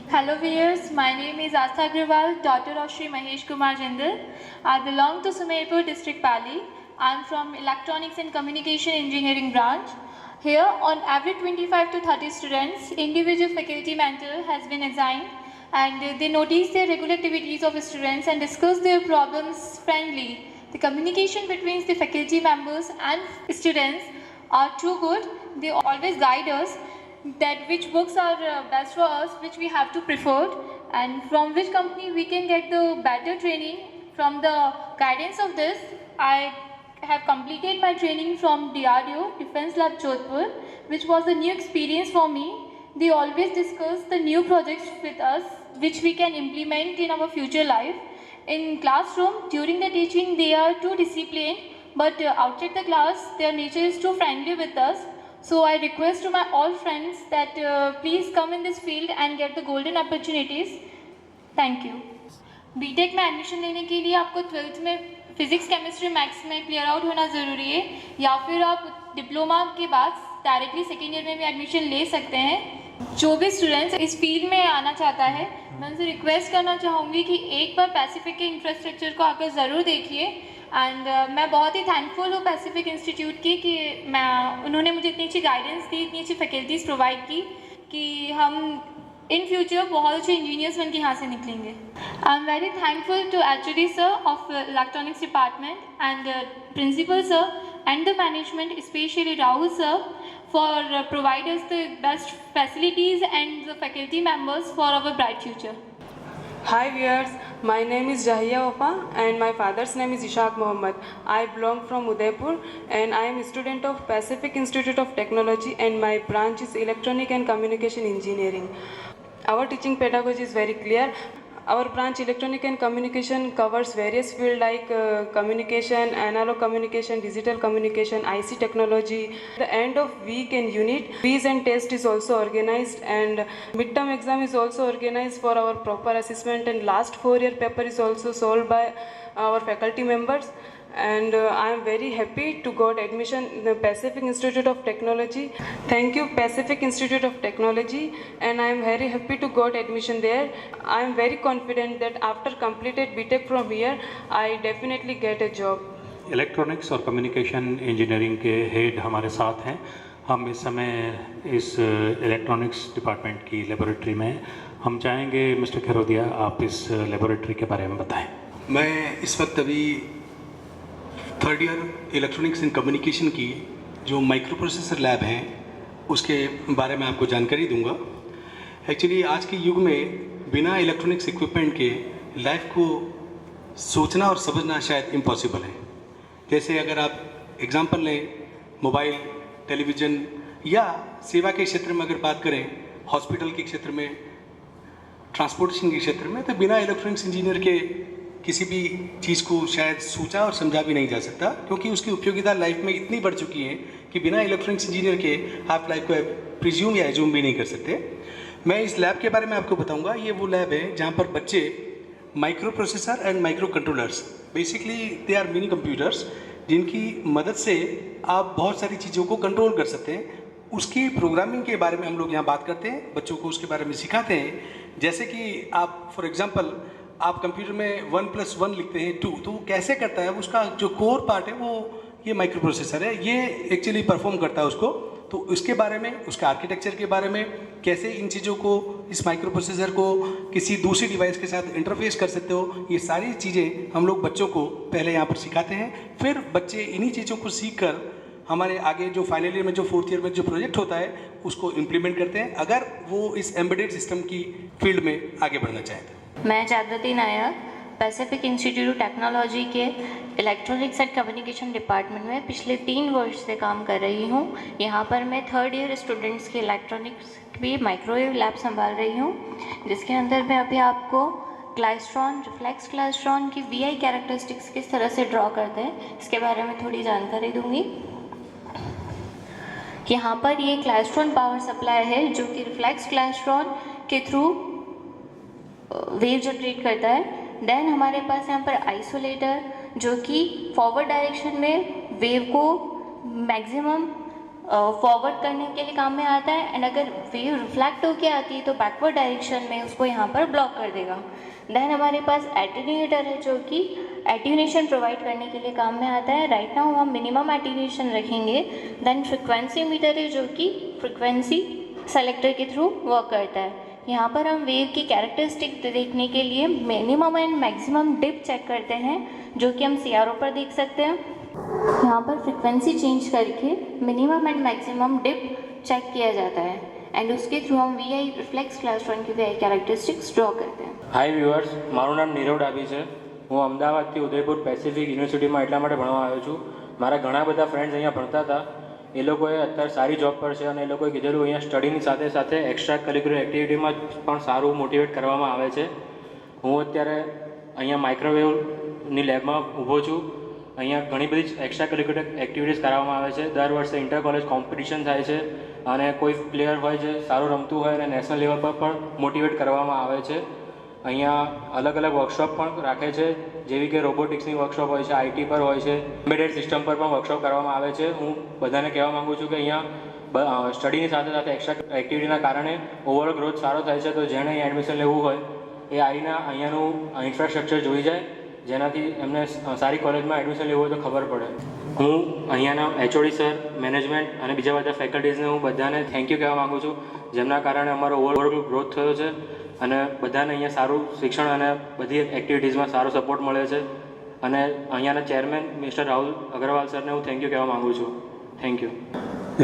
Hello viewers, my name is Astha Agrawal, daughter of Shri Mahesh Kumar Jindal. I belong to Sumerpur district Pali. I am from Electronics and Communication Engineering branch. Here on every 25 to 30 students, individual faculty mentor has been assigned and they notice the regular activities of students and discuss their problems friendly. The communication between the faculty members and students are too good. They always guide us that which books are best for us, which we have to prefer, and from which company we can get the better training. From the guidance of this, I have completed my training from DRDO Defense Lab Jodhpur, which was a new experience for me. They always discuss the new projects with us, which we can implement in our future life. In classroom, during the teaching, they are too disciplined, but outside the class, their nature is too friendly with us. So I request to my all friends that please come in this field and get the golden opportunities. Thank you. BTech में admission लेने के लिए आपको 12th में physics chemistry maths में clear out होना ज़रूरी है, या फिर आप डिप्लोमा के बाद डायरेक्टली सेकेंड ईयर में भी एडमिशन ले सकते हैं। जो भी स्टूडेंट्स इस फील्ड में आना चाहता है, मैं उनसे रिक्वेस्ट करना चाहूँगी कि एक बार पैसिफिक के इंफ्रास्ट्रक्चर को आकर ज़रूर देखिए। एंड मैं बहुत ही थैंकफुल हूँ पैसिफिक इंस्टीट्यूट की कि उन्होंने मुझे इतनी अच्छी गाइडेंस दी, इतनी अच्छी फैकल्टीज़ प्रोवाइड की कि हम इन फ्यूचर बहुत अच्छे इंजीनियर्स बन के यहाँ से निकलेंगे। I am very thankful to HOD sir of electronics department and principal sir and the management, especially Rahul sir, for provide us the best facilities and the faculty members for our bright future. Hi viewers, my name is Jahiya Wafa and my father's name is Ishaq Mohammed. I belong from Udaipur and I am a student of Pacific Institute of Technology and my branch is Electronic and Communication Engineering. Our teaching pedagogy is very clear. Our branch Electronic and Communication covers various fields like communication, analog communication, digital communication, IC technology. At the end of week and unit, quiz and test is also organized and midterm exam is also organized for our proper assessment, and last 4-year paper is also solved by our faculty members. And I am very happy to got admission in the Pacific Institute of Technology. Thank you Pacific Institute of Technology, and I am very happy to got admission there. I am very confident that after completed BTech from here, I definitely get a job. Electronics और communication engineering के head हमारे साथ हैं। हम इस समय इस electronics department की लेबोरेटरी में हम चाहेंगे मिस्टर खैरोदिया, आप इस लेबोरेटरी के बारे में बताएं। मैं इस वक्त अभी 3rd year electronics and communication की जो माइक्रो प्रोसेसर लैब हैं उसके बारे में आपको जानकारी दूंगा। एक्चुअली आज के युग में बिना इलेक्ट्रॉनिक्स इक्विपमेंट के लाइफ को सोचना और समझना शायद इम्पॉसिबल है। जैसे अगर आप एग्जांपल लें, मोबाइल, टेलीविज़न या सेवा के क्षेत्र में अगर बात करें, हॉस्पिटल के क्षेत्र में, ट्रांसपोर्टेशन के क्षेत्र में, तो बिना इलेक्ट्रॉनिक्स इंजीनियर के किसी भी चीज़ को शायद सोचा और समझा भी नहीं जा सकता, क्योंकि उसकी उपयोगिता लाइफ में इतनी बढ़ चुकी है कि बिना इलेक्ट्रॉनिक्स इंजीनियर के आप लाइफ को प्रिज्यूम या एज्यूम भी नहीं कर सकते। मैं इस लैब के बारे में आपको बताऊंगा। ये वो लैब है जहाँ पर बच्चे micro processor and micro controllers, basically they are mini computers, जिनकी मदद से आप बहुत सारी चीज़ों को कंट्रोल कर सकते हैं। उसकी प्रोग्रामिंग के बारे में हम लोग यहाँ बात करते हैं, बच्चों को उसके बारे में सिखाते हैं। जैसे कि आप फॉर एग्जांपल आप कंप्यूटर में 1 + 1 लिखते हैं 2, तो वो कैसे करता है, उसका जो कोर पार्ट है वो ये माइक्रो प्रोसेसर है, ये एक्चुअली परफॉर्म करता है उसको। तो उसके बारे में, उसके आर्किटेक्चर के बारे में, कैसे इन चीज़ों को, इस माइक्रो प्रोसेसर को किसी दूसरी डिवाइस के साथ इंटरफेस कर सकते हो, ये सारी चीज़ें हम लोग बच्चों को पहले यहाँ पर सिखाते हैं। फिर बच्चे इन्हीं चीज़ों को सीख कर हमारे आगे जो फाइनल ईयर में, जो 4th ईयर में जो प्रोजेक्ट होता है उसको इम्प्लीमेंट करते हैं, अगर वो इस एम्बेडेड सिस्टम की फील्ड में आगे बढ़ना चाहते हैं। मैं जागृति Nair Pacific institute of technology के इलेक्ट्रॉनिक्स एंड कम्युनिकेशन डिपार्टमेंट में पिछले 3 वर्ष से काम कर रही हूँ। यहाँ पर मैं 3rd ईयर स्टूडेंट्स के इलेक्ट्रॉनिक्स की माइक्रोवेव लैब संभाल रही हूँ, जिसके अंदर मैं अभी आपको क्लाइस्ट्रॉन, रिफ्लेक्स क्लाइस्ट्रॉन की VI कैरेक्टरिस्टिक्स किस तरह से ड्रॉ करते हैं इसके बारे में थोड़ी जानकारी दूँगी। यहाँ पर ये क्लाइस्ट्रॉन पावर सप्लाई है जो कि रिफ्लेक्स क्लाइस्ट्रॉन के थ्रू वेव जनरेट करता है। देन हमारे पास यहाँ पर आइसोलेटर जो कि फॉरवर्ड डायरेक्शन में वेव को मैक्सिमम फॉरवर्ड करने के लिए काम में आता है, एंड अगर वेव रिफ्लेक्ट होके आती है तो बैकवर्ड डायरेक्शन में उसको यहाँ पर ब्लॉक कर देगा। देन हमारे पास एटेन्यूएटर है जो कि एट्यूनेशन प्रोवाइड करने के लिए काम में आता है। राइट नाउ हम मिनिमम एट्यूनेशन रखेंगे। देन फ्रिक्वेंसी मीटर है जो कि फ्रिक्वेंसी सेलेक्टर के थ्रू वर्क करता है। यहाँ पर हम वेव की कैरेक्टरिस्टिक देखने के लिए minimum and maximum dip check करते हैं, जो कि हम CRO पर देख सकते हैं। यहाँ पर फ्रिक्वेंसी चेंज करके minimum and maximum dip check किया जाता है, एंड उसके थ्रू हम VI रिफ्लेक्स क्लाइस्ट्रॉन की VI कैरेक्टरिस्टिक्स ड्रॉ करते हैं। હાય વ્યુઅર્સ, મારું નામ નીરવ ડાભી છે। હું અમદાવાદથી ઉદયપુર પેસિફિક યુનિવર્સિટીમાં એટલા માટે ભણવા આવ્યો છું। મારા ઘણા બધા ફ્રેન્ડ્સ અહીંયા ભણતા હતા, એ લોકોએ અત્યારે સારી જોબ પર છે અને એ લોકોએ કીધેલું અહીંયા સ્ટડીની સાથે સાથે એક્સ્ટ્રા કરિક્યુલર એક્ટિવિટીમાં પણ સારું મોટિવેટ કરવામાં આવે છે। હું અત્યારે અહીંયા માઇક્રોવેવની લેબમાં ઊભો છું। અહીંયા ઘણી બધી એક્સ્ટ્રા કરિક્યુલર એક્ટિવિટીઝ કરાવવામાં આવે છે। દર વર્ષે ઇન્ટર કોલેજ કોમ્પિટિશન થાય છે અને કોઈ પ્લેયર હોય છે સારું રમતું હોય અને નેશનલ લેવલ પર પણ મોટિવેટ કરવામાં આવે છે। અહીંયા અલગ અલગ વર્કશોપ પણ રાખે છે, જેવી કે રોબોટિક્સની વર્કશોપ હોય છે, IT પર હોય છે, એમ્બેડેડ સિસ્ટમ પર પણ વર્કશોપ કરવામાં આવે છે। હું બધાને કહેવા માગું છું કે અહીંયા સ્ટડીની સાથે સાથે એક્સ્ટ્રા એક્ટિવિટીના કારણે ઓવરઓલ ગ્રોથ સારો થાય છે। તો જેણે અહીં એડમિશન લેવું હોય એ આવીને અહીંયાનું ઇન્ફ્રાસ્ટ્રક્ચર જોઈ જાય, જેનાથી એમને સારી કોલેજમાં એડમિશન લેવું હોય તો ખબર પડે। હું અહીંયાના HOD સર, મેનેજમેન્ટ અને બીજા બધા ફેકલ્ટીઝને હું બધાને થેન્ક યુ કહેવા માગું છું, જેમના કારણે અમારો ઓવરઓલ ગ્રોથ થયો છે અને બધાને અહીંયા સારું શિક્ષણ અને બધી એક્ટિવિટીઝમાં સારો સપોર્ટ મળે છે। અને અહીંયાના ચેરમેન મિસ્ટર રાહુલ અગ્રવાલ સરને હું થેન્ક યુ કહેવા માગું છું। Thank you.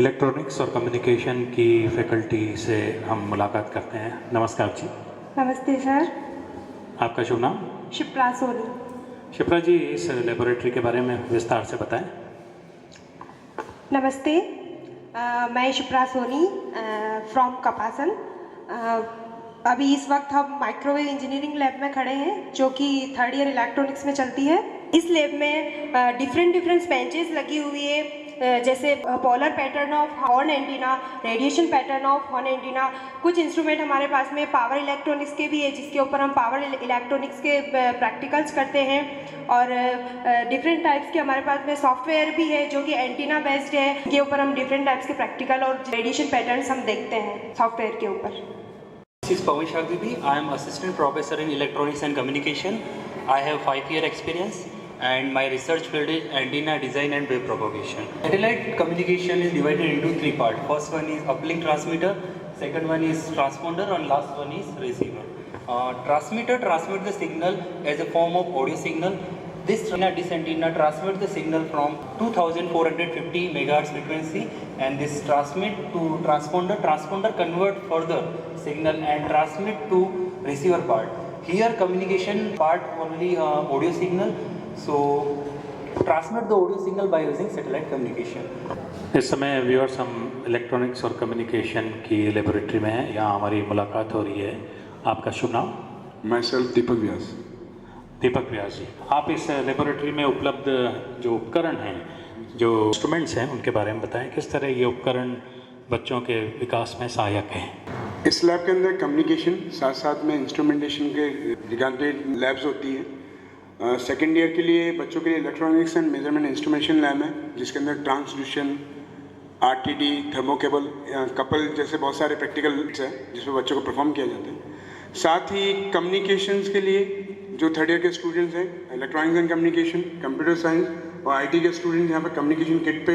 इलेक्ट्रॉनिक्स और कम्युनिकेशन की फैकल्टी से हम मुलाकात करते हैं। नमस्कार जी। नमस्ते सर। आपका शुभ नाम? शिप्रा सोनी। शिप्रा जी, इस लेबोरेटरी के बारे में विस्तार से बताएं। नमस्ते, मैं शिप्रा सोनी फ्रॉम कपासन। अभी इस वक्त हम माइक्रोवेव इंजीनियरिंग लैब में खड़े हैं, जो कि 3rd ईयर इलेक्ट्रॉनिक्स में चलती है। इस लैब में डिफरेंट बेंचेस लगी हुई है, जैसे polar pattern of horn antenna, radiation pattern of horn antenna. कुछ इंस्ट्रूमेंट हमारे पास में पावर इलेक्ट्रॉनिक्स के भी है, जिसके ऊपर हम पावर इलेक्ट्रॉनिक्स के प्रैक्टिकल्स करते हैं। और डिफरेंट टाइप्स के हमारे पास में सॉफ्टवेयर भी है, जो कि एंटीना बेस्ड है, के ऊपर हम डिफरेंट टाइप्स के प्रैक्टिकल और रेडिएशन पैटर्न्स हम देखते हैं सॉफ्टवेयर के ऊपर। This is Pawan Shagdibi. I am assistant professor in electronics and communication. I have 5-year experience and my research field is antenna design and wave propagation. Satellite communication is divided into 3 parts. First one is uplink transmitter, second one is transponder, and last one is receiver. Transmitter transmits the signal as a form of audio signal. This antenna transmits the signal from 2450 MHz frequency, and this transmit to transponder. Transponder convert further signal and transmit to receiver part. Here communication part only audio signal, so transmit the audio signal by using satellite communication. इस समय viewers हम electronics और communication की laboratory में हैं। यहाँ हमारी मुलाकात हो रही है। आपका शुभ नाम? माई सेल्फ दीपक व्यास। दीपक व्यास जी, आप इस लेबोरेटरी में उपलब्ध जो उपकरण हैं, जो इंस्ट्रूमेंट्स हैं, उनके बारे में बताएं। किस तरह ये उपकरण बच्चों के विकास में सहायक हैं? इस लैब के अंदर कम्युनिकेशन साथ साथ में इंस्ट्रूमेंटेशन के रिगार्डेड लैब्स होती हैं। सेकेंड ईयर के लिए बच्चों के लिए electronics and measurement instrumentation lab है, जिसके अंदर ट्रांसड्यूशन, RTD, थर्मोकेबल, कपल जैसे बहुत सारे प्रैक्टिकल्स हैं जिसमें बच्चों को परफॉर्म किया जाता है। साथ ही कम्युनिकेशंस के लिए जो 3rd ईयर के स्टूडेंट्स हैं, electronics and communication, computer science और IT के स्टूडेंट्स यहाँ पर कम्युनिकेशन किट पे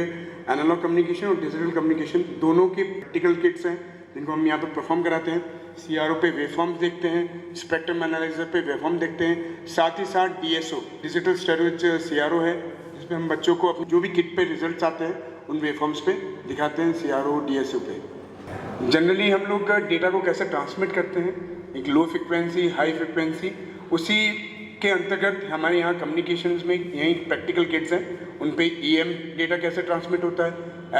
एनालॉग कम्युनिकेशन और डिजिटल कम्युनिकेशन दोनों की प्रैक्टिकल किट्स हैं, जिनको हम यहाँ पर परफॉर्म कराते हैं। CRO पे वेवफॉर्म्स देखते हैं, स्पेक्ट्रम एनालाइजर पे वेवफॉर्म देखते हैं। साथ ही साथ DSO डिजिटल स्टेरोइड CRO है, जिसमें हम बच्चों को अपने जो भी किट पे रिजल्ट्स आते हैं उन वेवफॉर्म्स पे दिखाते हैं CRO DSO पे। जनरली हम लोग डेटा को कैसे ट्रांसमिट करते हैं, एक लो फ्रिक्वेंसी, हाई फ्रिक्वेंसी, उसी के अंतर्गत हमारे यहाँ कम्युनिकेशंस में यही प्रैक्टिकल किट्स हैं। उन पे EM डेटा कैसे ट्रांसमिट होता है,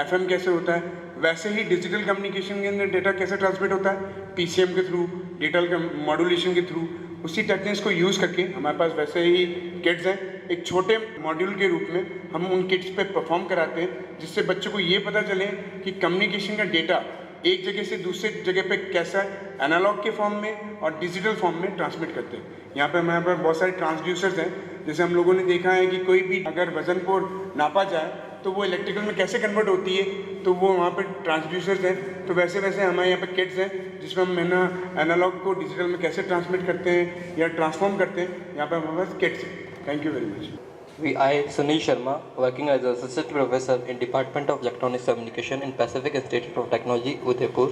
FM कैसे होता है, वैसे ही डिजिटल कम्युनिकेशन के अंदर डेटा कैसे ट्रांसमिट होता है, PCM के थ्रू, डिजिटल मॉड्यूलेशन के थ्रू, उसी टेक्निक्स को यूज़ करके हमारे पास वैसे ही किट्स हैं। एक छोटे मॉड्यूल के रूप में हम उन किट्स पे परफॉर्म कराते हैं, जिससे बच्चों को ये पता चले कि कम्युनिकेशन का डेटा एक जगह से दूसरे जगह पे कैसा एनालॉग के फॉर्म में और डिजिटल फॉर्म में ट्रांसमिट करते हैं। यहाँ पे हमारे पास बहुत सारे ट्रांसड्यूसर्स हैं। जैसे हम लोगों ने देखा है कि कोई भी अगर वज़न को नापा जाए तो वो इलेक्ट्रिकल में कैसे कन्वर्ट होती है, तो वो वहाँ पे ट्रांसड्यूसर्स हैं। तो वैसे वैसे हमारे यहाँ पे किट्स हैं जिसमें हम है ना एनालॉग को डिजिटल में कैसे ट्रांसमिट करते हैं या ट्रांसफॉर्म करते हैं, यहाँ पे हमारे पास किट्स हैं। Thank you very much. I, Sunil Sharma, working as assistant professor in Department of Electronics Communication in Pacific Institute of Technology, Udaipur.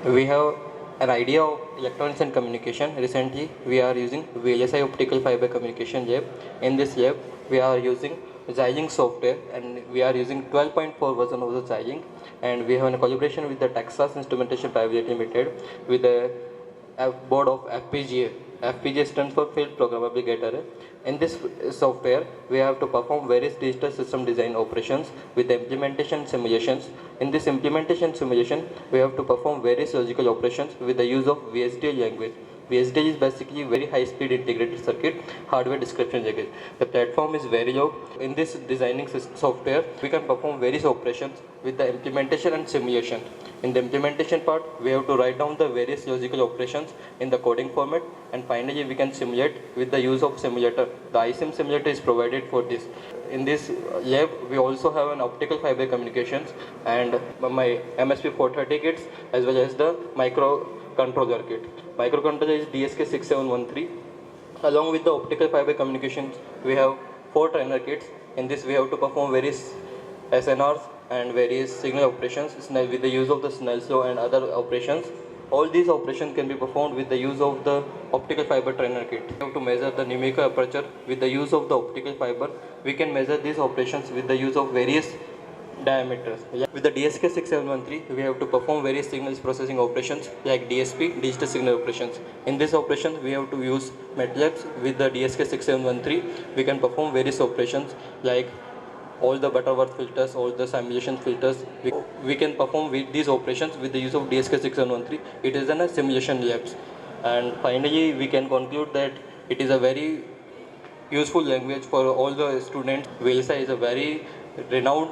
We have an idea of electronics and communication. Recently, we are using VLSI optical fiber communication lab. In this lab, we are using Xilinx software, and we are using 12.4 version of the Xilinx, and we have a collaboration with the Texas Instrumentation Private Limited with the board of FPGA. FPGA stands for Field Programmable Gate Array. In this software, we have to perform various digital system design operations with the implementation simulations. In this implementation simulation, we have to perform various logical operations with the use of VHDL language. VHDL is basically very high-speed integrated circuit hardware description language. The platform is very low. In this designing software, we can perform various operations with the implementation and simulation. In the implementation part, we have to write down the various logical operations in the coding format, and finally we can simulate with the use of simulator. The iSIM simulator is provided for this. In this lab, we also have an optical fiber communications and my MSP 430 kits as well as the microcontroller kit. Microcontroller is DSK6713. Along with the optical fiber communications, we have 4 trainer kits. In this, we have to perform various SNRs and various signal operations with the use of the Snell's law and other operations. All these operations can be performed with the use of the optical fiber trainer kit. We have to measure the numerical aperture with the use of the optical fiber. We can measure these operations with the use of various diameters. With the DSK6713, we have to perform various signals processing operations like DSP, digital signal operations. In this operation, we have to use MATLAB. With the DSK6713, we can perform various operations like all the Butterworth filters, all the simulation filters. We can perform with these operations with the use of DSK6713. It is in a simulation labs. And finally, we can conclude that it is a very useful language for all the students. VLSI is a very renowned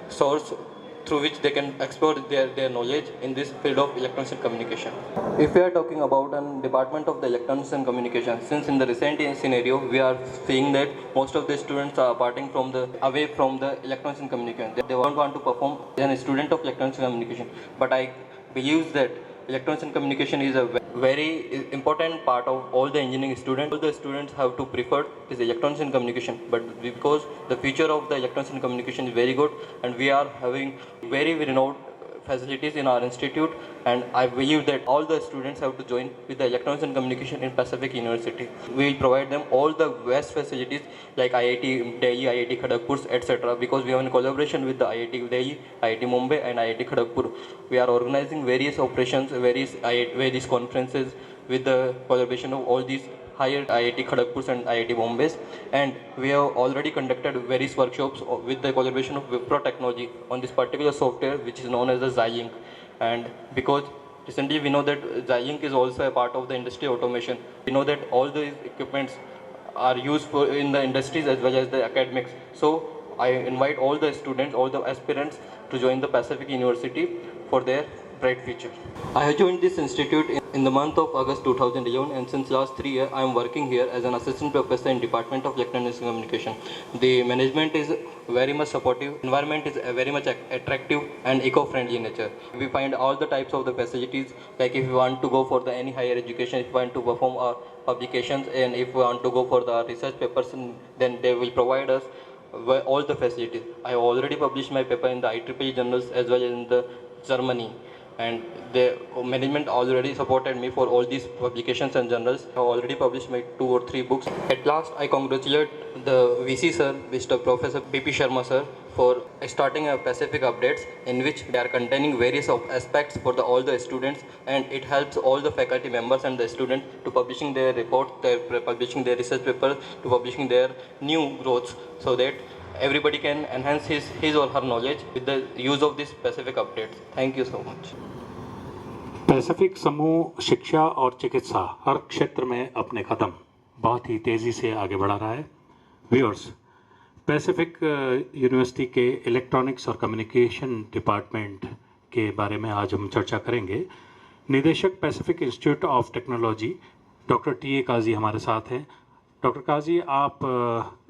source through which they can explore their knowledge in this field of electronics and communication. If we are talking about a department of the electronics and communication, since in the recent scenario we are seeing that most of the students are parting away from the electronics and communication. They don't want to perform as a student of electronics and communication. But I believe that electronics and communication is a very important part of all the engineering students. All the students have to prefer is electronics and communication, but because the future of the electronics and communication is very good, and we are having very renowned facilities in our institute, and I believe that all the students have to join with the electronics and communication in Pacific University. We will provide them all the best facilities like IIT Delhi, IIT Kharagpur, etc. because we have a collaboration with the IIT Delhi, IIT Mumbai and IIT Kharagpur. We are organizing various operations, various conferences with the collaboration of all these higher IIT Kharagpur and IIT Bombay, and we have already conducted various workshops with the collaboration of Wipro Technology on this particular software which is known as the Xilinx. And because recently we know that Xilinx is also a part of the industry automation, we know that all these equipments are used in the industries as well as the academics. So I invite all the students, all the aspirants to join the Pacific University for their bright future. I have joined this institute in the month of August 2011, and since last 3 years I am working here as an assistant professor in Department of Electronics and Communication. The management is very much supportive, environment is very much attractive and eco-friendly in nature. We find all the types of the facilities, like if you want to go for the any higher education, if you want to perform our publications, and if we want to go for the research papers, then they will provide us all the facilities. I have already published my paper in the IEEE journals as well as in the Germany, and the management already supported me for all these publications and journals. I have already published my 2 or 3 books. At last, I congratulate the VC sir, Mr. Professor BP Sharma sir, for starting a Pacific Updates, in which they are containing various aspects for all the students, and it helps all the faculty members and the students to publishing their reports, publishing their research papers, to publishing their new growths, so that everybody can enhance his or her knowledge with the use of this Pacific Updates. Thank you so much. Pacific समूह शिक्षा और चिकित्सा हर क्षेत्र में अपने कदम बहुत ही तेज़ी से आगे बढ़ा रहा है. व्यूअर्स, पैसिफिक यूनिवर्सिटी के इलेक्ट्रॉनिक्स और कम्युनिकेशन डिपार्टमेंट के बारे में आज हम चर्चा करेंगे. निदेशक Pacific institute of technology doctor TA काजी हमारे साथ हैं. डॉक्टर काजी, आप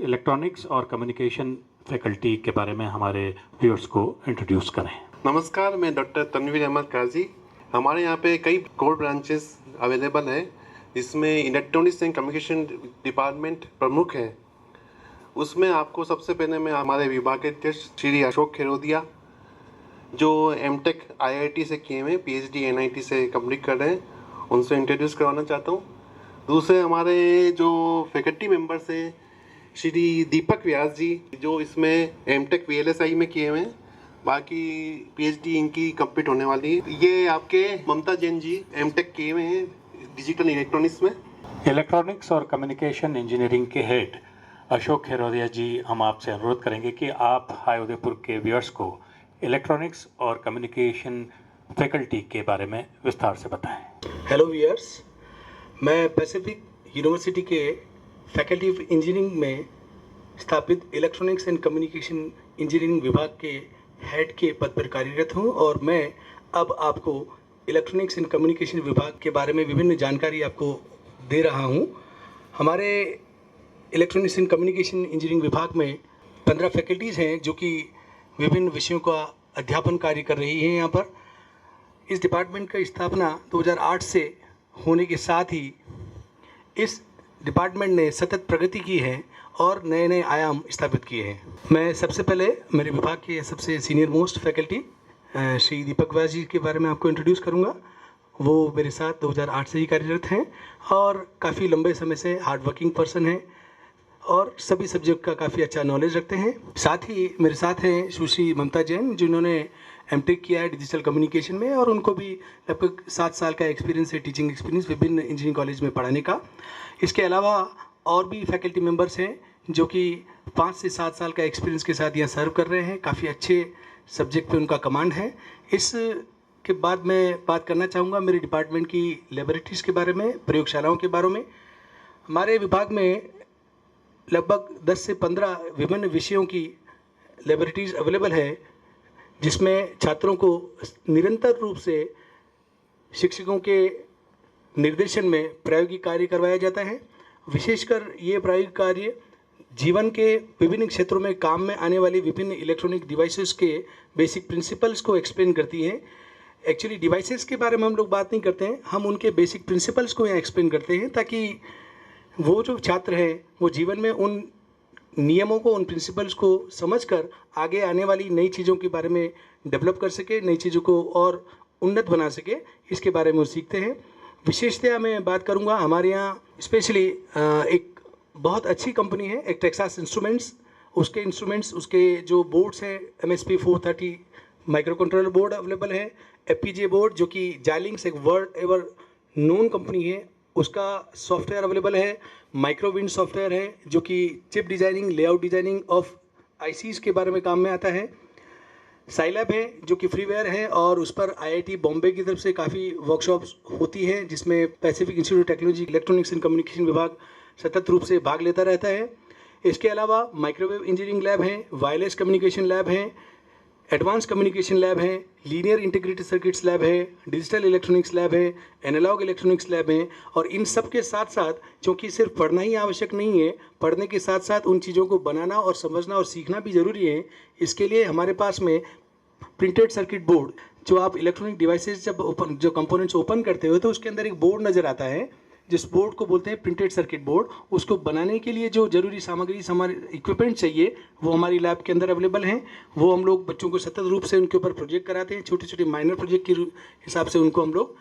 इलेक्ट्रॉनिक्स और कम्युनिकेशन फैकल्टी के बारे में हमारे व्यूअर्स को इंट्रोड्यूस करें। नमस्कार, मैं डॉक्टर तनवीर अहमद काजी। हमारे यहाँ पे कई कोर ब्रांचेस अवेलेबल हैं, जिसमें इलेक्ट्रॉनिक्स एंड कम्युनिकेशन डिपार्टमेंट प्रमुख है। उसमें आपको सबसे पहले मैं हमारे विभाग के अध्यक्ष श्री अशोक खेरोदिया, जो एमटेक आईआईटी से किए हुए, पीएचडी एनआईटी से कंप्लीट कर रहे हैं, उनसे इंट्रोड्यूस करवाना चाहता हूँ। दूसरे हमारे जो फैकल्टी मेंबर्स हैं, श्री दीपक व्यास जी, जो इसमें एमटेक वीएलएसआई में किए हुए हैं, बाकी पीएचडी इनकी कंप्लीट होने वाली है। ये आपके ममता जैन जी एमटेक किए हुए हैं डिजिटल इलेक्ट्रॉनिक्स में। इलेक्ट्रॉनिक्स और कम्युनिकेशन इंजीनियरिंग के हेड अशोक खेरोदिया जी, हम आपसे अनुरोध करेंगे कि आप हाई उदयपुर के व्यूअर्स को इलेक्ट्रॉनिक्स और कम्युनिकेशन फैकल्टी के बारे में विस्तार से बताएं। हेलो व्यूअर्स, मैं पैसिफिक यूनिवर्सिटी के फैकल्टी ऑफ इंजीनियरिंग में स्थापित इलेक्ट्रॉनिक्स एंड कम्युनिकेशन इंजीनियरिंग विभाग के हेड के पद पर कार्यरत हूं, और मैं अब आपको इलेक्ट्रॉनिक्स एंड कम्युनिकेशन विभाग के बारे में विभिन्न जानकारी आपको दे रहा हूं। हमारे इलेक्ट्रॉनिक्स एंड कम्युनिकेशन इंजीनियरिंग विभाग में 15 फैकल्टीज़ हैं जो कि विभिन्न विषयों का अध्यापन कार्य कर रही हैं। यहाँ पर इस डिपार्टमेंट का स्थापना 2008 से होने के साथ ही इस डिपार्टमेंट ने सतत प्रगति की है और नए नए आयाम स्थापित किए हैं। मैं सबसे पहले मेरे विभाग के सबसे senior most faculty Shri Deepak व्यास जी के बारे में आपको इंट्रोड्यूस करूँगा। वो मेरे साथ 2008 से ही कार्यरत हैं और काफ़ी लंबे समय से हार्ड वर्किंग पर्सन हैं और सभी सब्जेक्ट का काफ़ी अच्छा नॉलेज रखते हैं। साथ ही मेरे साथ हैं सुश्री ममता जैन, जिन्होंने एमटेक किया है डिजिटल कम्युनिकेशन में, और उनको भी लगभग 7 साल का एक्सपीरियंस है, टीचिंग एक्सपीरियंस विभिन्न इंजीनियरिंग कॉलेज में पढ़ाने का। इसके अलावा और भी फैकल्टी मेंबर्स हैं जो कि 5 से 7 साल का एक्सपीरियंस के साथ यहाँ सर्व कर रहे हैं। काफ़ी अच्छे सब्जेक्ट पे उनका कमांड है। इस के बाद मैं बात करना चाहूँगा मेरे डिपार्टमेंट की लेबोरेटरीज़ के बारे में, प्रयोगशालाओं के बारे में। हमारे विभाग में लगभग 10 से 15 विभिन्न विषयों की लेबोरेटरीज अवेलेबल है, जिसमें छात्रों को निरंतर रूप से शिक्षकों के निर्देशन में प्रायोगिक कार्य करवाया जाता है। विशेषकर ये प्रायोगिक कार्य जीवन के विभिन्न क्षेत्रों में काम में आने वाली विभिन्न इलेक्ट्रॉनिक डिवाइसेस के बेसिक प्रिंसिपल्स को एक्सप्लेन करती हैं। एक्चुअली डिवाइसेस के बारे में हम लोग बात नहीं करते हैं, हम उनके बेसिक प्रिंसिपल्स को यहाँ एक्सप्लेन करते हैं, ताकि वो जो छात्र हैं वो जीवन में उन नियमों को, उन प्रिंसिपल्स को समझकर आगे आने वाली नई चीज़ों के बारे में डेवलप कर सके, नई चीज़ों को और उन्नत बना सके, इसके बारे में वो सीखते हैं। विशेषतया मैं बात करूंगा, हमारे यहाँ स्पेशली एक बहुत अच्छी कंपनी है, एक टेक्सास इंस्ट्रूमेंट्स। उसके इंस्ट्रूमेंट्स, उसके जो बोर्ड्स हैं, MSP 430 micro controller board available है। FPGA बोर्ड, जो कि जाइलिंक्स एक वर्ल्ड एवर नोन कंपनी है, उसका सॉफ्टवेयर अवेलेबल है। माइक्रोविंड सॉफ्टवेयर है जो कि chip designing, layout designing of ICs के बारे में काम में आता है। साइलैब है जो कि फ्रीवेयर है और उस पर IIT बॉम्बे की तरफ से काफ़ी वर्कशॉप्स होती हैं, जिसमें Pacific institute of technology electronics and communication विभाग सतत रूप से भाग लेता रहता है। इसके अलावा माइक्रोवेव इंजीनियरिंग लैब हैं, वायरलेस कम्युनिकेशन लैब हैं, एडवांस कम्युनिकेशन लैब है, लीनियर इंटीग्रेटेड सर्किट्स लैब है, डिजिटल इलेक्ट्रॉनिक्स लैब है, एनालॉग इलेक्ट्रॉनिक्स लैब है। और इन सब के साथ साथ, क्योंकि सिर्फ पढ़ना ही आवश्यक नहीं है, पढ़ने के साथ साथ उन चीज़ों को बनाना और समझना और सीखना भी ज़रूरी है। इसके लिए हमारे पास में प्रिंटेड सर्किट बोर्ड, जो आप इलेक्ट्रॉनिक डिवाइसेस जब ओपन, जो कंपोनेंट्स ओपन करते हो तो उसके अंदर एक बोर्ड नज़र आता है, जिस बोर्ड को बोलते हैं प्रिंटेड सर्किट बोर्ड। उसको बनाने के लिए जो जरूरी सामग्री, हमारे इक्विपमेंट चाहिए, वो हमारी लैब के अंदर अवेलेबल हैं। वो हम लोग बच्चों को सतत रूप से उनके ऊपर प्रोजेक्ट कराते हैं, छोटे छोटे माइनर प्रोजेक्ट के हिसाब से उनको हम लोग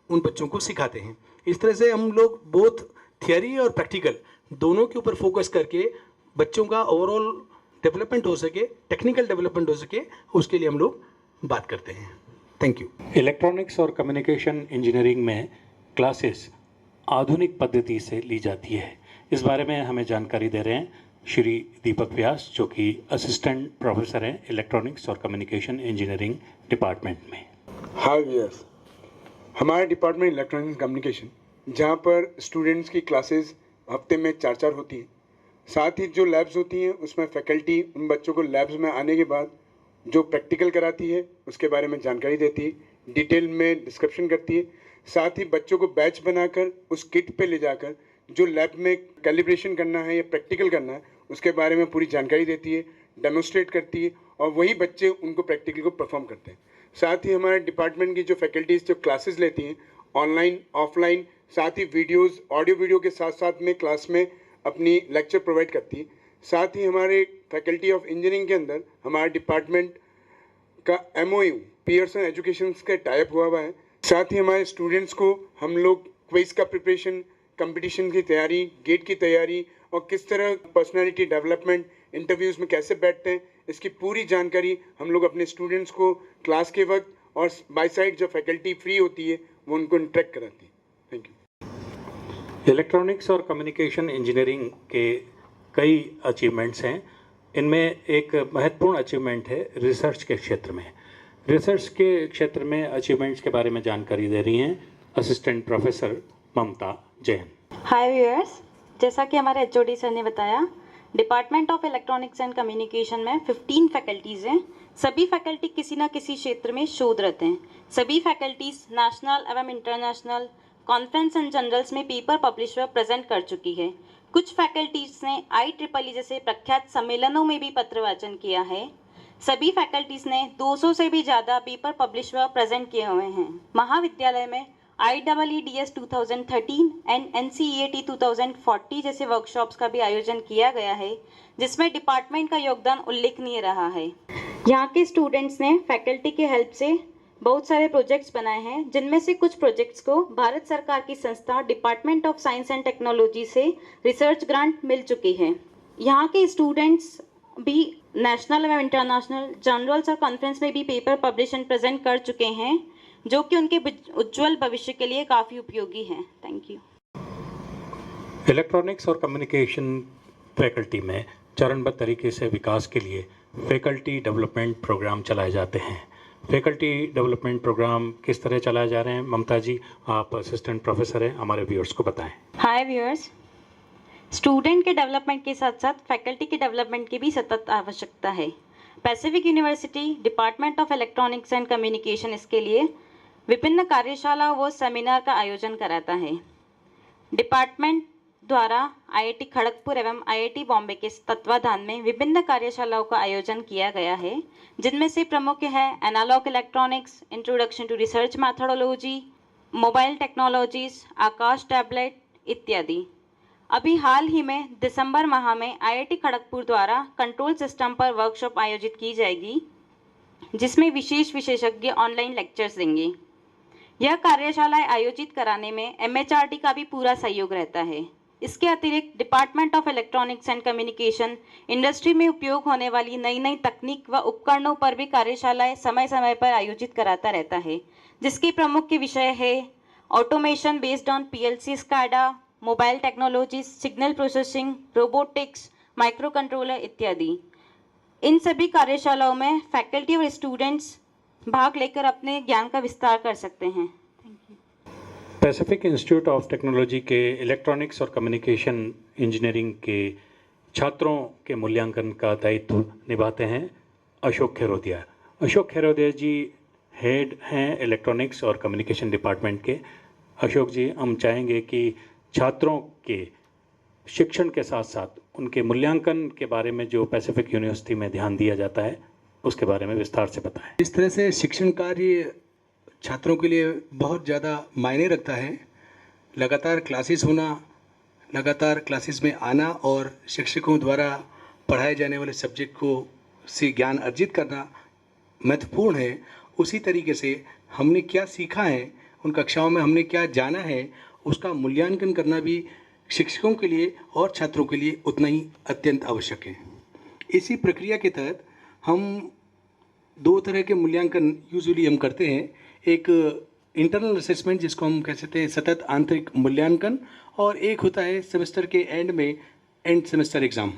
उन बच्चों को सिखाते हैं। इस तरह से हम लोग बोथ थियरी और प्रैक्टिकल दोनों के ऊपर फोकस करके बच्चों का ओवरऑल डेवलपमेंट हो सके, टेक्निकल डेवलपमेंट हो सके, उसके लिए हम लोग बात करते हैं। Thank you. इलेक्ट्रॉनिक्स और कम्युनिकेशन इंजीनियरिंग में क्लासेस आधुनिक पद्धति से ली जाती है। इस बारे में हमें जानकारी दे रहे हैं श्री दीपक व्यास, जो कि असिस्टेंट प्रोफेसर हैं इलेक्ट्रॉनिक्स और कम्युनिकेशन इंजीनियरिंग डिपार्टमेंट में। हाय व्यूअर्स, हमारा डिपार्टमेंट इलेक्ट्रॉनिक्स कम्युनिकेशन, जहाँ पर स्टूडेंट्स की क्लासेस हफ्ते में 4 होती हैं। साथ ही जो लैब्स होती हैं उसमें फैकल्टी उन बच्चों को लैब्स में आने के बाद जो प्रैक्टिकल कराती है उसके बारे में जानकारी देती है, डिटेल में डिस्क्रिप्शन करती है। साथ ही बच्चों को बैच बनाकर उस किट पे ले जाकर जो लैब में कैलिब्रेशन करना है या प्रैक्टिकल करना है उसके बारे में पूरी जानकारी देती है। डेमोस्ट्रेट करती है और वही बच्चे उनको प्रैक्टिकल को परफॉर्म करते हैं। साथ ही हमारे डिपार्टमेंट की जो फैकल्टीज़ जो क्लासेस लेती हैं ऑनलाइन ऑफलाइन, साथ ही वीडियोस ऑडियो वीडियो के साथ साथ में क्लास में अपनी लेक्चर प्रोवाइड करती है। साथ ही हमारे फैकल्टी ऑफ इंजीनियरिंग के अंदर हमारे डिपार्टमेंट का MOU पियर्सन एजुकेशन का टाइप हुआ है। साथ ही हमारे स्टूडेंट्स को हम लोग क्विज का प्रिपरेशन, कंपटीशन की तैयारी, गेट की तैयारी और किस तरह पर्सनालिटी डेवलपमेंट, इंटरव्यूज़ में कैसे बैठते हैं, इसकी पूरी जानकारी हम लोग अपने स्टूडेंट्स को क्लास के वक्त और बाय साइड जो फैकल्टी फ्री होती है वो उनको इंटरेक्ट कराती है। Thank you. इलेक्ट्रॉनिक्स और कम्युनिकेशन इंजीनियरिंग के कई अचीवमेंट्स हैं। इनमें एक महत्वपूर्ण अचीवमेंट है रिसर्च के क्षेत्र में। रिसर्च के क्षेत्र में अचीवमेंट्स के बारे में जानकारी दे रही हैं असिस्टेंट प्रोफेसर ममता जैन। हाय व्यूअर्स, जैसा कि हमारे HOD सर ने बताया, department of electronics and communication में 15 फैकल्टीज़ हैं। सभी फैकल्टी किसी न किसी क्षेत्र में शोधरत हैं। सभी फैकल्टीज़ नेशनल एवं इंटरनेशनल कॉन्फ्रेंस एंड जनरल्स में पेपर पब्लिश व प्रेजेंट कर चुकी है। कुछ फैकल्टीज़ ने IEEE जैसे प्रख्यात सम्मेलनों में भी पत्र वाचन किया है। सभी फैकल्टीज़ ने 200 से भी ज़्यादा पेपर पब्लिश व प्रेजेंट किए हुए हैं। महाविद्यालय में IEEDS 2013 एंड NCEAT 2040 जैसे वर्कशॉप्स का भी आयोजन किया गया है, जिसमें डिपार्टमेंट का योगदान उल्लेखनीय रहा है। यहाँ के स्टूडेंट्स ने फैकल्टी के हेल्प से बहुत सारे प्रोजेक्ट्स बनाए हैं, जिनमें से कुछ प्रोजेक्ट्स को भारत सरकार की संस्था department of science and technology से रिसर्च ग्रांट मिल चुकी है। यहाँ के स्टूडेंट्स भी नेशनल एवं इंटरनेशनल जर्नल्स और कॉन्फ्रेंस में भी पेपर पब्लिश एंड प्रेजेंट कर चुके हैं, जो कि उनके उज्जवल भविष्य के लिए काफ़ी उपयोगी हैं। Thank you. इलेक्ट्रॉनिक्स और कम्युनिकेशन फैकल्टी में चरणबद्ध तरीके से विकास के लिए फैकल्टी डेवलपमेंट प्रोग्राम चलाए जाते हैं। फैकल्टी डेवलपमेंट प्रोग्राम किस तरह चलाए जा रहे हैं, ममता जी आप असिस्टेंट प्रोफेसर हैं, हमारे व्यूअर्स को बताएं। हाय व्यूअर्स, स्टूडेंट के डेवलपमेंट के साथ साथ फैकल्टी के डेवलपमेंट की भी सतत आवश्यकता है। Pacific university department of electronics and communication इसके लिए विभिन्न कार्यशाला व सेमिनार का आयोजन कराता है। डिपार्टमेंट द्वारा IIT खड़गपुर एवं IIT बॉम्बे के तत्वाधान में विभिन्न कार्यशालाओं का आयोजन किया गया है, जिनमें से प्रमुख है analogue electronics, introduction to research methodology, mobile technologies, Aakash tablet इत्यादि। अभी हाल ही में दिसंबर माह में IIT खड़गपुर द्वारा कंट्रोल सिस्टम पर वर्कशॉप आयोजित की जाएगी, जिसमें विशेष विशेषज्ञ ऑनलाइन लेक्चर्स देंगे। यह कार्यशालाएं आयोजित कराने में MHRD का भी पूरा सहयोग रहता है। इसके अतिरिक्त department of electronics and communication industry में उपयोग होने वाली नई नई तकनीक व उपकरणों पर भी कार्यशालाएं समय समय पर आयोजित कराता रहता है, जिसके प्रमुख विषय है automation based on PLC SCADA, mobile technologies, signal processing, robotics, micro controller इत्यादि। इन सभी कार्यशालाओं में फैकल्टी और स्टूडेंट्स भाग लेकर अपने ज्ञान का विस्तार कर सकते हैं। पैसिफिक इंस्टीट्यूट ऑफ टेक्नोलॉजी के इलेक्ट्रॉनिक्स और कम्युनिकेशन इंजीनियरिंग के छात्रों के मूल्यांकन का दायित्व निभाते हैं अशोक खेरोदिया। अशोक खेरोदिया जी हेड हैं इलेक्ट्रॉनिक्स और कम्युनिकेशन डिपार्टमेंट के। अशोक जी, हम चाहेंगे कि छात्रों के शिक्षण के साथ साथ उनके मूल्यांकन के बारे में जो पैसिफिक यूनिवर्सिटी में ध्यान दिया जाता है उसके बारे में विस्तार से बताएं। इस तरह से शिक्षण कार्य छात्रों के लिए बहुत ज़्यादा मायने रखता है। लगातार क्लासेस होना, लगातार क्लासेस में आना और शिक्षकों द्वारा पढ़ाए जाने वाले सब्जेक्ट को से ज्ञान अर्जित करना महत्वपूर्ण है। उसी तरीके से हमने क्या सीखा है, उन कक्षाओं में हमने क्या जाना है, उसका मूल्यांकन करना भी शिक्षकों के लिए और छात्रों के लिए उतना ही अत्यंत आवश्यक है। इसी प्रक्रिया के तहत हम दो तरह के मूल्यांकन यूजुअली हम करते हैं। एक इंटरनल असेसमेंट जिसको हम कह सकते हैं सतत आंतरिक मूल्यांकन, और एक होता है सेमेस्टर के एंड में एंड सेमेस्टर एग्ज़ाम।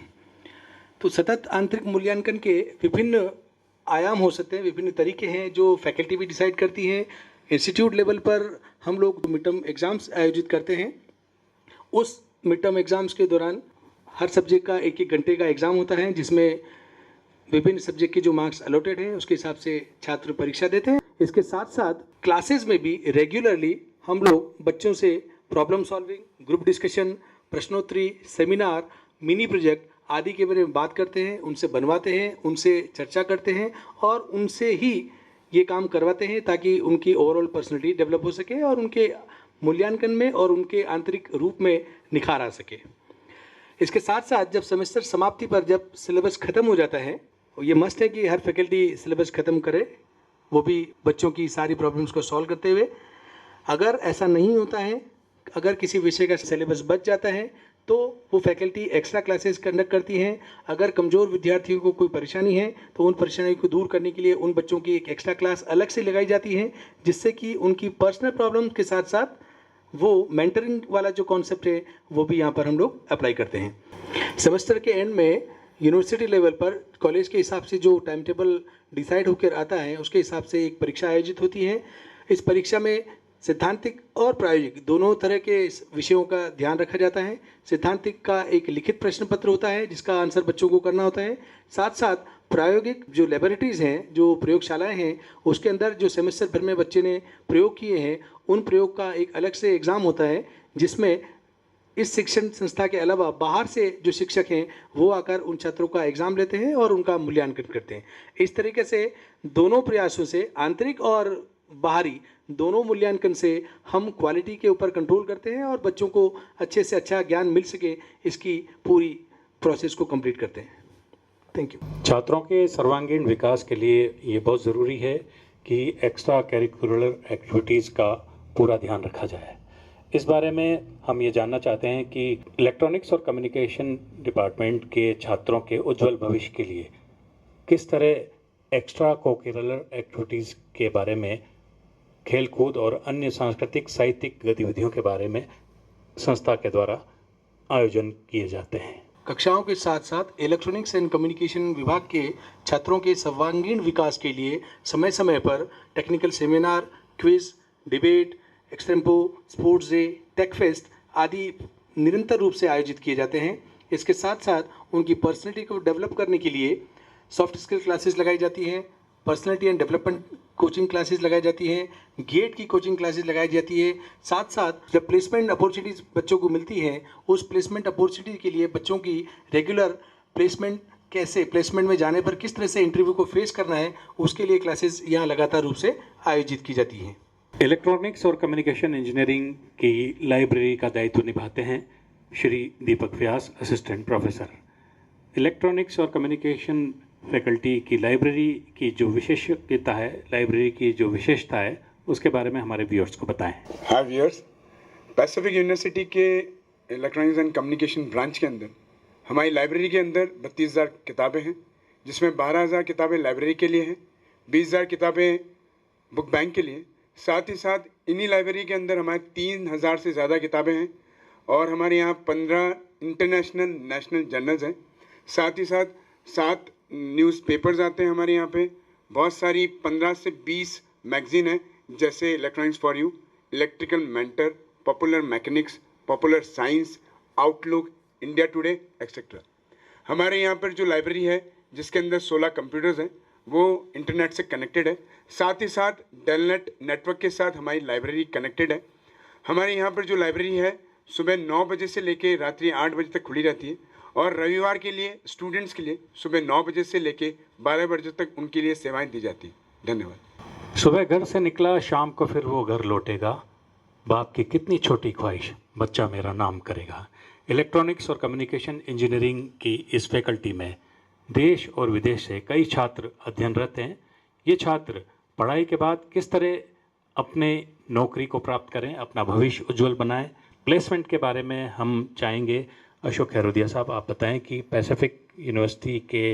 तो सतत आंतरिक मूल्यांकन के विभिन्न आयाम हो सकते हैं, विभिन्न तरीके हैं जो फैकल्टी भी डिसाइड करती है। इंस्टीट्यूट लेवल पर हम लोग मिड टर्म एग्ज़ाम्स आयोजित करते हैं। उस मिड टर्म एग्ज़ाम्स के दौरान हर सब्जेक्ट का एक एक घंटे का एग्ज़ाम होता है, जिसमें विभिन्न सब्जेक्ट के जो मार्क्स अलॉटेड हैं उसके हिसाब से छात्र परीक्षा देते हैं। इसके साथ साथ क्लासेस में भी रेगुलरली हम लोग बच्चों से प्रॉब्लम सॉल्विंग, ग्रुप डिस्कशन, प्रश्नोत्तरी, सेमिनार, मिनी प्रोजेक्ट आदि के बारे में बात करते हैं, उनसे बनवाते हैं, उनसे चर्चा करते हैं और उनसे ही ये काम करवाते हैं ताकि उनकी ओवरऑल पर्सनैलिटी डेवलप हो सके और उनके मूल्यांकन में और उनके आंतरिक रूप में निखार आ सके। इसके साथ साथ जब सेमेस्टर समाप्ति पर जब सिलेबस ख़त्म हो जाता है, ये मस्ट है कि हर फैकल्टी सिलेबस ख़त्म करे, वो भी बच्चों की सारी प्रॉब्लम्स को सॉल्व करते हुए। अगर ऐसा नहीं होता है, अगर किसी विषय का सिलेबस बच जाता है तो वो फैकल्टी एक्स्ट्रा क्लासेस कंडक्ट करती हैं। अगर कमज़ोर विद्यार्थियों को कोई परेशानी है तो उन परेशानियों को दूर करने के लिए उन बच्चों की एक एक्स्ट्रा क्लास अलग से लगाई जाती है, जिससे कि उनकी पर्सनल प्रॉब्लम के साथ साथ वो मेंटरिंग वाला जो कॉन्सेप्ट है वो भी यहाँ पर हम लोग अप्लाई करते हैं। सेमेस्टर के एंड में यूनिवर्सिटी लेवल पर कॉलेज के हिसाब से जो टाइम टेबल डिसाइड होकर आता है उसके हिसाब से एक परीक्षा आयोजित होती है। इस परीक्षा में सैद्धांतिक और प्रायोगिक दोनों तरह के विषयों का ध्यान रखा जाता है। सैद्धांतिक का एक लिखित प्रश्न पत्र होता है जिसका आंसर बच्चों को करना होता है। साथ साथ प्रायोगिक जो लेबोरेटरीज़ हैं, जो प्रयोगशालाएं हैं, उसके अंदर जो सेमेस्टर भर में बच्चे ने प्रयोग किए हैं उन प्रयोग का एक अलग से एग्ज़ाम होता है, जिसमें इस शिक्षण संस्था के अलावा बाहर से जो शिक्षक हैं वो आकर उन छात्रों का एग्ज़ाम लेते हैं और उनका मूल्यांकन करते हैं। इस तरीके से दोनों प्रयासों से, आंतरिक और बाहरी दोनों मूल्यांकन से, हम क्वालिटी के ऊपर कंट्रोल करते हैं और बच्चों को अच्छे से अच्छा ज्ञान मिल सके इसकी पूरी प्रोसेस को कंप्लीट करते हैं। Thank you. छात्रों के सर्वांगीण विकास के लिए ये बहुत ज़रूरी है कि एक्स्ट्रा करिकुलर एक्टिविटीज़ का पूरा ध्यान रखा जाए। इस बारे में हम ये जानना चाहते हैं कि इलेक्ट्रॉनिक्स और कम्युनिकेशन डिपार्टमेंट के छात्रों के उज्जवल भविष्य के लिए किस तरह एक्स्ट्रा करिकुलर एक्टिविटीज़ के बारे में, खेलकूद और अन्य सांस्कृतिक साहित्यिक गतिविधियों के बारे में संस्था के द्वारा आयोजन किए जाते हैं। कक्षाओं के साथ साथ इलेक्ट्रॉनिक्स एंड कम्युनिकेशन विभाग के छात्रों के सर्वांगीण विकास के लिए समय समय पर technical seminar, quiz, debate, extempore, sports day, tech fest आदि निरंतर रूप से आयोजित किए जाते हैं। इसके साथ साथ उनकी पर्सनैलिटी को डेवलप करने के लिए सॉफ्ट स्किल क्लासेस लगाई जाती हैं, personality and development coaching classes लगाई जाती हैं, गेट की कोचिंग क्लासेस लगाई जाती है। साथ साथ जब प्लेसमेंट अपॉर्चुनिटीज़ बच्चों को मिलती हैं, उस प्लेसमेंट अपॉर्चुनिटी के लिए बच्चों की रेगुलर प्लेसमेंट, कैसे प्लेसमेंट में जाने पर किस तरह से इंटरव्यू को फेस करना है, उसके लिए क्लासेस यहाँ लगातार रूप से आयोजित की जाती हैं। इलेक्ट्रॉनिक्स और कम्युनिकेशन इंजीनियरिंग की लाइब्रेरी का दायित्व निभाते हैं श्री दीपक व्यास, असिस्टेंट प्रोफेसर। इलेक्ट्रॉनिक्स और कम्युनिकेशन फैकल्टी की लाइब्रेरी की जो विशेषता है, लाइब्रेरी की जो विशेषता है, उसके बारे में हमारे व्यूअर्स को बताएं। हाय व्यूअर्स, पैसिफिक यूनिवर्सिटी के इलेक्ट्रॉनिक्स एंड कम्युनिकेशन ब्रांच के अंदर हमारी लाइब्रेरी के अंदर 32,000 किताबें हैं, जिसमें 12,000 किताबें लाइब्रेरी के लिए हैं, 20,000 किताबें बुक बैंक के लिए। साथ ही साथ इन्हीं लाइब्रेरी के अंदर हमारे 3,000 से ज़्यादा किताबें हैं और हमारे यहाँ 15 इंटरनेशनल नेशनल जर्नल्स हैं। साथ ही साथ 7 न्यूज़पेपर्स आते हैं हमारे यहाँ पे। बहुत सारी 15 से 20 मैगज़ीन हैं, जैसे electronics for you, electrical mentor, popular mechanics, popular science, outlook, India today etcetera. हमारे यहाँ पर जो लाइब्रेरी है जिसके अंदर 16 कंप्यूटर्स हैं, वो इंटरनेट से कनेक्टेड है। साथ ही साथ डेलनेट नेटवर्क के साथ हमारी लाइब्रेरी कनेक्टेड है। हमारे यहाँ पर जो लाइब्रेरी है सुबह 9 बजे से लेके रात्रि 8 बजे तक खुली रहती है और रविवार के लिए स्टूडेंट्स के लिए सुबह 9 बजे से लेके 12 बजे तक उनके लिए सेवाएं दी जाती हैं। धन्यवाद। सुबह घर से निकला, शाम को फिर वो घर लौटेगा, बाप की कितनी छोटी ख्वाहिश, बच्चा मेरा नाम करेगा। इलेक्ट्रॉनिक्स और कम्युनिकेशन इंजीनियरिंग की इस फैकल्टी में देश और विदेश से कई छात्र अध्ययनरत हैं। ये छात्र पढ़ाई के बाद किस तरह अपने नौकरी को प्राप्त करें, अपना भविष्य उज्जवल बनाएं, प्लेसमेंट के बारे में हम चाहेंगे अशोक खैरोदिया साहब आप बताएं कि पैसिफिक यूनिवर्सिटी के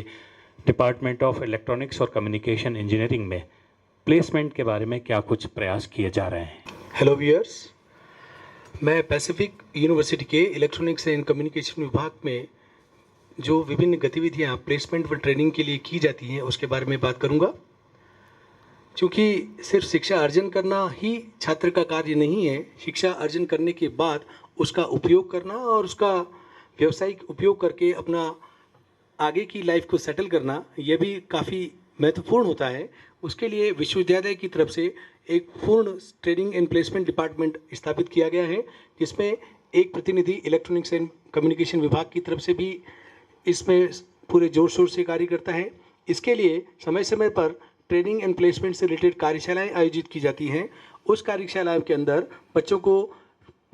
डिपार्टमेंट ऑफ इलेक्ट्रॉनिक्स और कम्युनिकेशन इंजीनियरिंग में प्लेसमेंट के बारे में क्या कुछ प्रयास किए जा रहे हैं। हेलो व्यूअर्स, मैं पैसिफिक यूनिवर्सिटी के इलेक्ट्रॉनिक्स एंड कम्युनिकेशन विभाग में जो विभिन्न गतिविधियां प्लेसमेंट व ट्रेनिंग के लिए की जाती हैं उसके बारे में बात करूंगा। क्योंकि सिर्फ शिक्षा अर्जन करना ही छात्र का कार्य नहीं है, शिक्षा अर्जन करने के बाद उसका उपयोग करना और उसका व्यावसायिक उपयोग करके अपना आगे की लाइफ को सेटल करना, यह भी काफ़ी महत्वपूर्ण होता है। उसके लिए विश्वविद्यालय की तरफ से एक पूर्ण ट्रेनिंग एंड प्लेसमेंट डिपार्टमेंट स्थापित किया गया है, जिसमें एक प्रतिनिधि इलेक्ट्रॉनिक्स एंड कम्युनिकेशन विभाग की तरफ से भी इसमें पूरे जोर शोर से कार्य करता है। इसके लिए समय समय पर ट्रेनिंग एंड प्लेसमेंट से रिलेटेड कार्यशालाएं आयोजित की जाती हैं। उस कार्यशाला के अंदर बच्चों को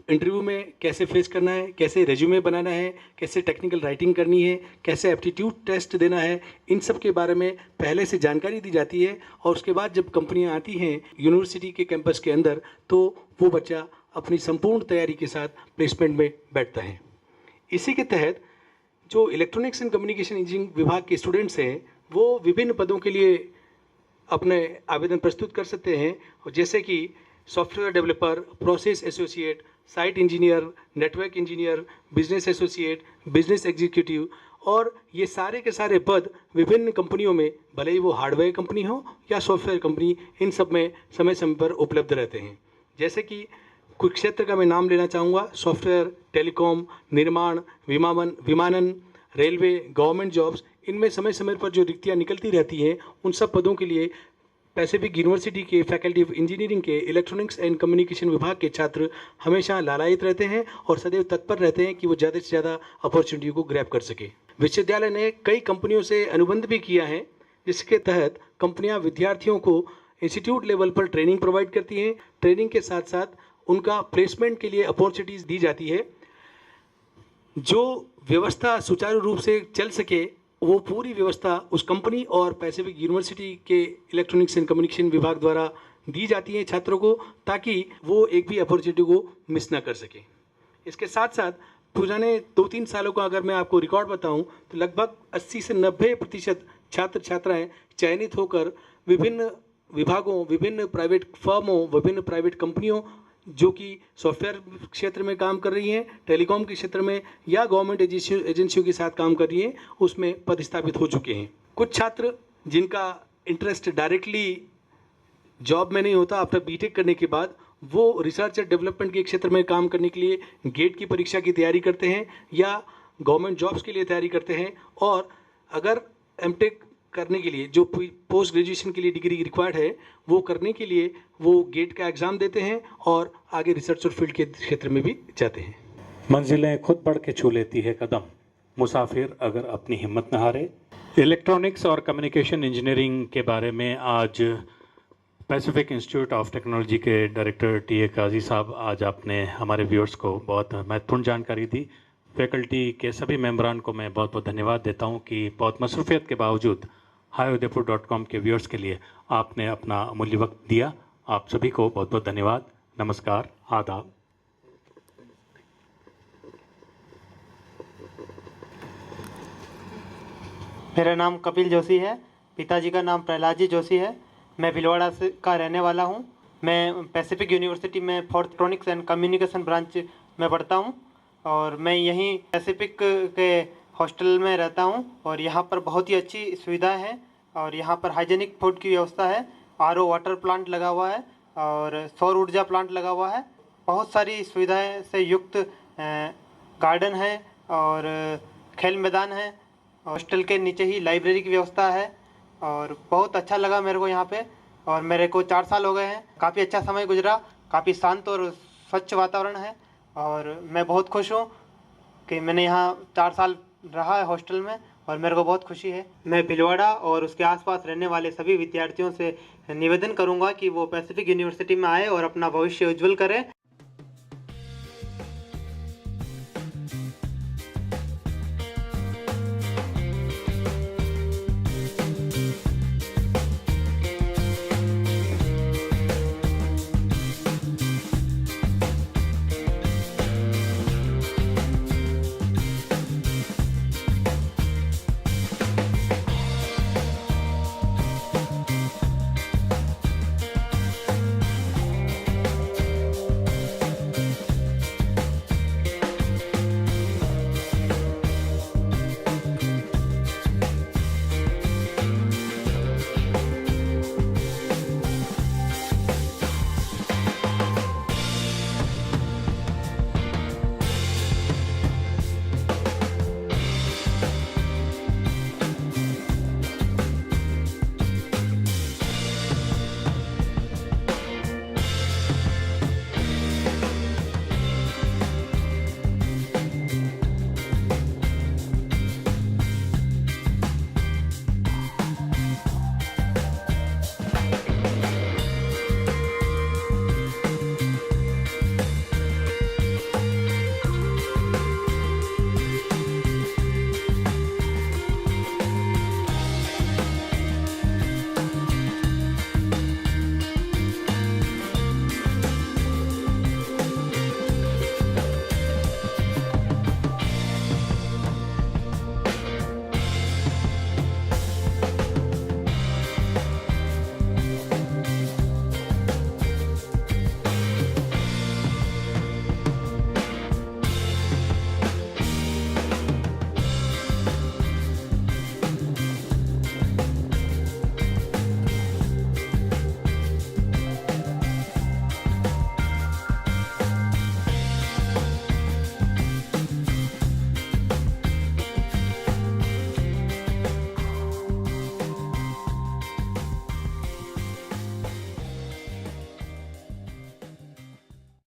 इंटरव्यू में कैसे फेस करना है, कैसे रेज्यूमे बनाना है, कैसे टेक्निकल राइटिंग करनी है, कैसे एप्टीट्यूड टेस्ट देना है, इन सब के बारे में पहले से जानकारी दी जाती है। और उसके बाद जब कंपनियां आती हैं यूनिवर्सिटी के कैंपस के अंदर, तो वो बच्चा अपनी संपूर्ण तैयारी के साथ प्लेसमेंट में बैठता है। इसी के तहत जो इलेक्ट्रॉनिक्स एंड कम्युनिकेशन इंजीनियरिंग विभाग के स्टूडेंट्स हैं वो विभिन्न पदों के लिए अपने आवेदन प्रस्तुत कर सकते हैं, जैसे कि software developer, process associate, site engineer, network engineer, business associate, business executive. और ये सारे के सारे पद विभिन्न कंपनियों में, भले ही वो हार्डवेयर कंपनी हो या सॉफ्टवेयर कंपनी, इन सब में समय समय पर उपलब्ध रहते हैं। जैसे कि कुछ क्षेत्र का मैं नाम लेना चाहूँगा: सॉफ्टवेयर, टेलीकॉम, निर्माण, विमानन, रेलवे, गवर्नमेंट जॉब्स। इनमें समय समय पर जो रिक्तियाँ निकलती रहती हैं, उन सब पदों के लिए पैसिफिक यूनिवर्सिटी के फैकल्टी ऑफ इंजीनियरिंग के इलेक्ट्रॉनिक्स एंड कम्युनिकेशन विभाग के छात्र हमेशा लालायित रहते हैं और सदैव तत्पर रहते हैं कि वो ज़्यादा से ज़्यादा अपॉर्चुनिटी को ग्रैब कर सके। विश्वविद्यालय ने कई कंपनियों से अनुबंध भी किया है, जिसके तहत कंपनियां विद्यार्थियों को इंस्टीट्यूट लेवल पर ट्रेनिंग प्रोवाइड करती हैं। ट्रेनिंग के साथ साथ उनका प्लेसमेंट के लिए अपॉर्चुनिटीज़ दी जाती है। जो व्यवस्था सुचारू रूप से चल सके, वो पूरी व्यवस्था उस कंपनी और पैसिफिक यूनिवर्सिटी के इलेक्ट्रॉनिक्स एंड कम्युनिकेशन विभाग द्वारा दी जाती है छात्रों को, ताकि वो एक भी अपॉर्चुनिटी को मिस ना कर सके। इसके साथ साथ पुराने 2-3 सालों का अगर मैं आपको रिकॉर्ड बताऊं, तो लगभग 80 से 90% छात्र छात्राएं चयनित होकर विभिन्न विभागों, विभिन्न प्राइवेट फर्मों, विभिन्न प्राइवेट कंपनियों जो कि सॉफ्टवेयर क्षेत्र में काम कर रही हैं, टेलीकॉम के क्षेत्र में या गवर्नमेंट एजेंसियों के साथ काम कर रही हैं, उसमें पदस्थापित हो चुके हैं। कुछ छात्र जिनका इंटरेस्ट डायरेक्टली जॉब में नहीं होता, आफ्टर बीटेक करने के बाद वो रिसर्च एंड डेवलपमेंट के क्षेत्र में काम करने के लिए गेट की परीक्षा की तैयारी करते हैं या गवर्नमेंट जॉब्स के लिए तैयारी करते हैं। और अगर एमटेक करने के लिए जो पोस्ट ग्रेजुएशन के लिए डिग्री रिक्वायर्ड है, वो करने के लिए वो गेट का एग्ज़ाम देते हैं और आगे रिसर्च और फील्ड के क्षेत्र में भी जाते हैं। मंजिलें खुद बढ़ के छू लेती है कदम, मुसाफिर अगर अपनी हिम्मत न हारे। इलेक्ट्रॉनिक्स और कम्युनिकेशन इंजीनियरिंग के बारे में आज पैसिफिक इंस्टीट्यूट ऑफ टेक्नोलॉजी के डायरेक्टर टी ए काजी साहब आज आपने हमारे व्यूअर्स को बहुत महत्वपूर्ण जानकारी दी। फैकल्टी के सभी मेंबरान को मैं बहुत बहुत धन्यवाद देता हूं कि बहुत मसरूफियत के बावजूद hiudaipur.com के व्यूअर्स के लिए आपने अपना अमूल्य वक्त दिया। आप सभी को बहुत बहुत धन्यवाद। नमस्कार, आदाब। मेरा नाम कपिल जोशी है, पिताजी का नाम प्रहलाद जी जोशी है। मैं भिलवाड़ा से का रहने वाला हूँ। मैं पैसिफिक यूनिवर्सिटी में इलेक्ट्रॉनिक्स एंड कम्युनिकेशन ब्रांच में पढ़ता हूँ और मैं यहीं पैसिफिक के हॉस्टल में रहता हूँ और यहाँ पर बहुत ही अच्छी सुविधाएं हैं और यहाँ पर हाइजेनिक फूड की व्यवस्था है। आरओ वाटर प्लांट लगा हुआ है और सौर ऊर्जा प्लांट लगा हुआ है। बहुत सारी सुविधाएं से युक्त गार्डन है और खेल मैदान है। हॉस्टल के नीचे ही लाइब्रेरी की व्यवस्था है और बहुत अच्छा लगा मेरे को यहाँ पे। और मेरे को 4 साल हो गए हैं, काफ़ी अच्छा समय गुजरा, काफ़ी शांत और स्वच्छ वातावरण है और मैं बहुत खुश हूँ कि मैंने यहाँ 4 साल रहा है हॉस्टल में और मेरे को बहुत खुशी है। मैं भिलवाड़ा और उसके आसपास रहने वाले सभी विद्यार्थियों से निवेदन करूँगा कि वो पैसिफिक यूनिवर्सिटी में आए और अपना भविष्य उज्जवल करें।